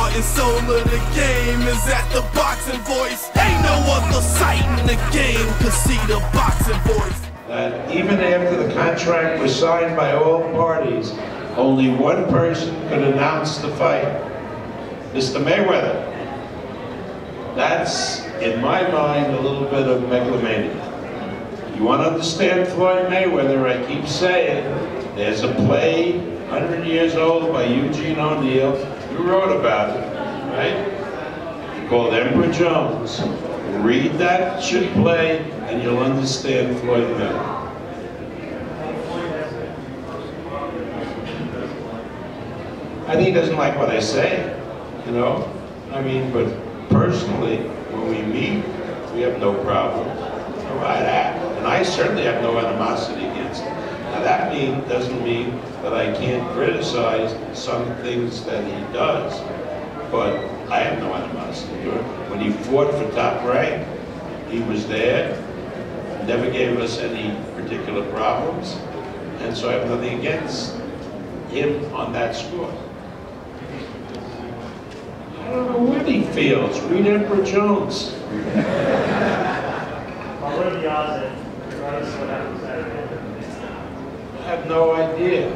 heart and soul of the game is at the boxing voice. Ain't no other sight in the game could see the boxing voice. That even after the contract was signed by all parties, only one person could announce the fight, Mr. Mayweather. That's, in my mind, a little bit of megalomania. You want to understand Floyd Mayweather, I keep saying, there's a play 100 years old by Eugene O'Neill. You wrote about it, right? Called Emperor Jones. Read that shit play and you'll understand Floyd Mayweather. I think he doesn't like what I say, you know? I mean, but personally, when we meet, we have no problem. Right at. And I certainly have no animosity against him. Now that doesn't mean that I can't criticize some things that he does, but I have no animosity to him. When he fought for top rank, he was there, never gave us any particular problems, and so I have nothing against him on that score. I don't know what he feels. Read Emperor Jones. What are the odds that regardless of what happens Saturday? I have no idea.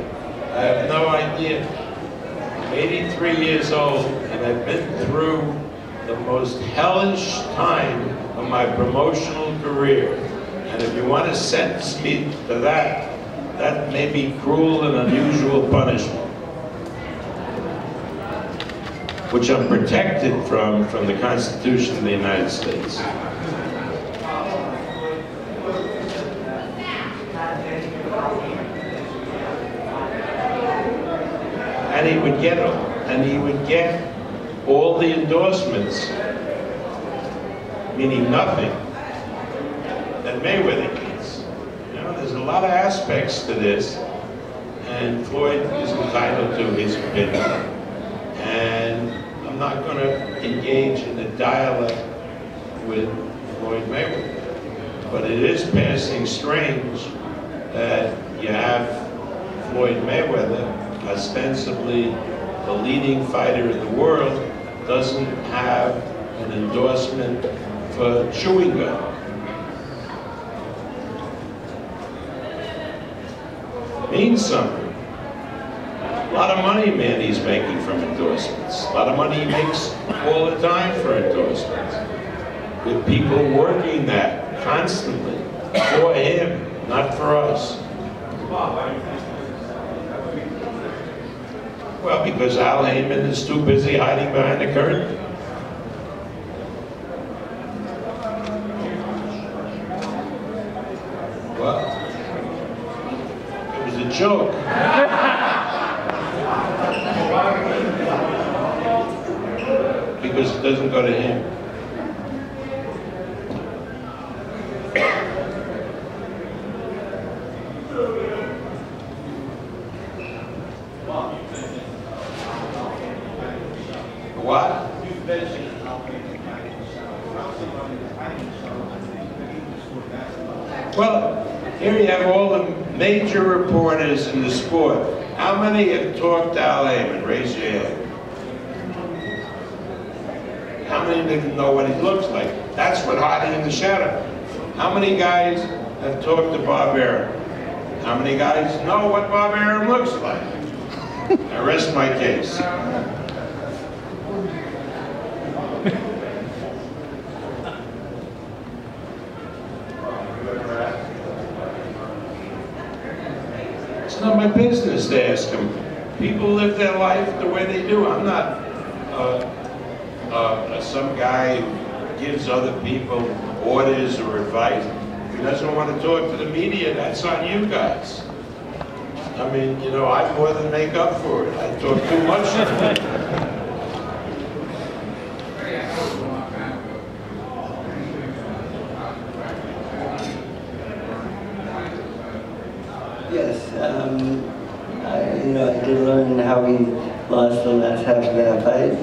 I have no idea. I'm 83 years old and I've been through the most hellish time of my promotional career. And if you want to sentence me to that, that may be cruel and unusual punishment, which I'm protected from the Constitution of the United States. And he would get all the endorsements, meaning nothing, that Mayweather gets. You know, there's a lot of aspects to this, and Floyd is entitled to his opinion. And I'm not going to engage in a dialogue with Floyd Mayweather. But it is passing strange that you have Floyd Mayweather, ostensibly the leading fighter in the world, doesn't have an endorsement for chewing gum. Means something. A lot of money Manny's making from endorsements. A lot of money he makes all the time for endorsements. With people working that constantly for him, not for us. Well, because Al Haymon is too busy hiding behind the curtain. Well, it was a joke. Because it doesn't go to him. What? Well, here you have all the major reporters in the sport. How many have talked to Al Haymon? Raise your hand. How many didn't know what he looks like? That's what hiding in the shadow. How many guys have talked to Bob Arum? How many guys know what Bob Arum looks like? I rest my case. It's not my business to ask them. People live their life the way they do. I'm not some guy who gives other people orders or advice. If he doesn't want to talk to the media, that's on you guys. I mean, you know, I more than make up for it. I talk too much to them. Yes, I did learn how he lost the last half of that fight.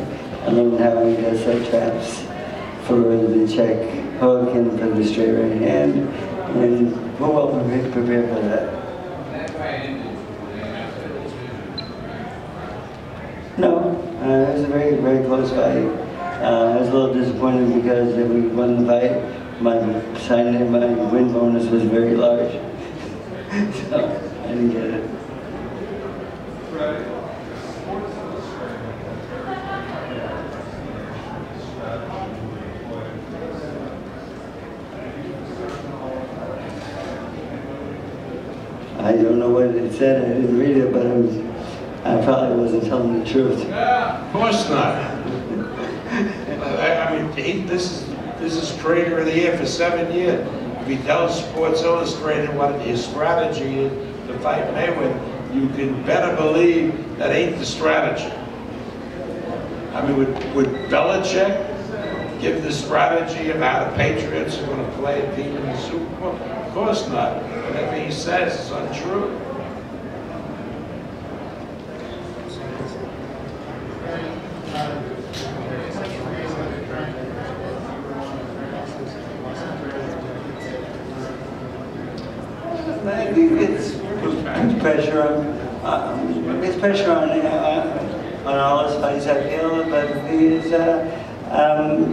I learned how he does set traps for the check hook and for the straight right hand. And we're well prepared for that. No, it was a very very close fight. I was a little disappointed because if we won the fight, my win bonus was very large. So I didn't get it. I don't know what it said. I didn't read it, but I probably wasn't telling the truth. Of course not. I mean, this is Trader of the Year for 7 years. If he tells Sports Illustrated what his strategy is to fight Mayweather, you can better believe that ain't the strategy. I mean, would Belichick give the strategy of how the Patriots are going to play a team in the Super Bowl? Of course not. Whatever he says is untrue. I think it's pressure on all his fights, I feel. But the thing is, you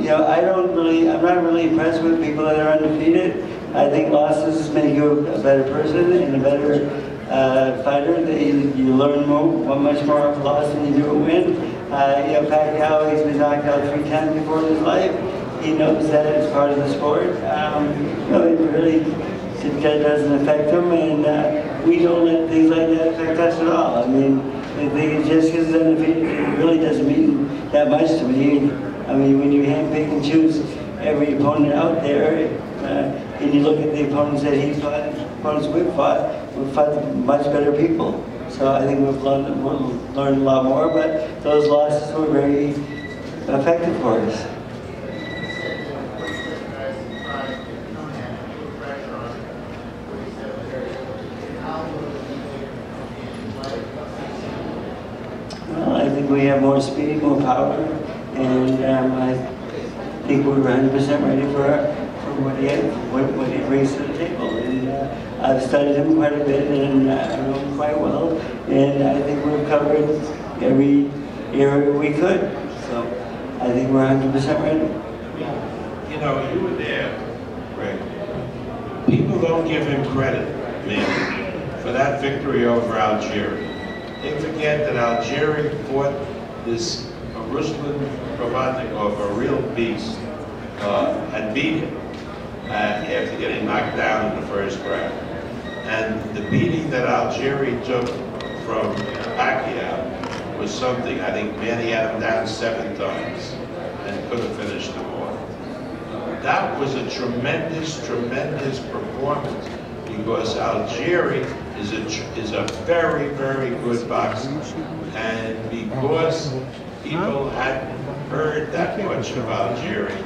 know, I'm not really impressed with people that are undefeated. I think losses make you a better person and a better fighter. You learn much more of a loss than you do a win. You know, Pacquiao, he's been knocked out 3 times before in his life. He knows that it's part of the sport. You know, it really that doesn't affect him, and we don't let things like that affect us at all. I mean, just because it's undefeated, it really doesn't mean that much to me. I mean, when you handpick and choose every opponent out there, and you look at the opponents that he fought, opponents we've fought much better people. So I think we've learned a lot more, but those losses were very effective for us. Well, I think we have more speed, more power, and I think we're 100% ready for what he brings to the table. And I've studied him quite a bit, and I know him quite well, and I think we've covered every area we could. So I think we're 100% ready. You know, you were there, Greg. People don't give him credit, man, for that victory over Algeria. They forget that Algeria fought this Ruslan Provodnikov, a real beast, and beat him after getting knocked down in the first round. And the beating that Algeria took from Pacquiao was something. I think Manny had him down 7 times and could have finished him off. That was a tremendous, tremendous performance, because Algeria is a very, very good boxer. And because people hadn't heard that much of Algeria,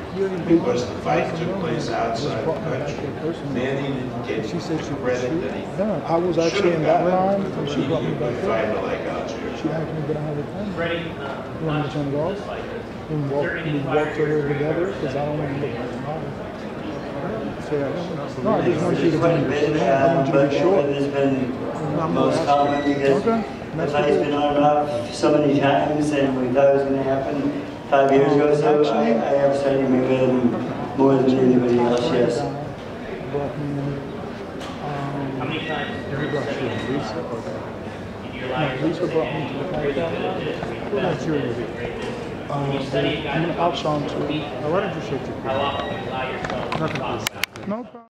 because the fight took place outside the country, Manny didn't get the credit that he I was actually in that line, and she brought me back a fighter like Algeria. She asked me to get out of the time. Freddie, You want me to turn it off? We walked over together, because I don't want to look like a model. No, I just want you to be, I want you to be short. It's been most common because the fight's been on and off so many times, and we thought it was going to happen 5 years ago. So I have studied Mayweather more than anybody else. Yes. how many times during Lisa brought me to the fight. We're not sure of it. I'm going to outshine too. Why don't you shake your how often you allow yourself Nothing. No problem.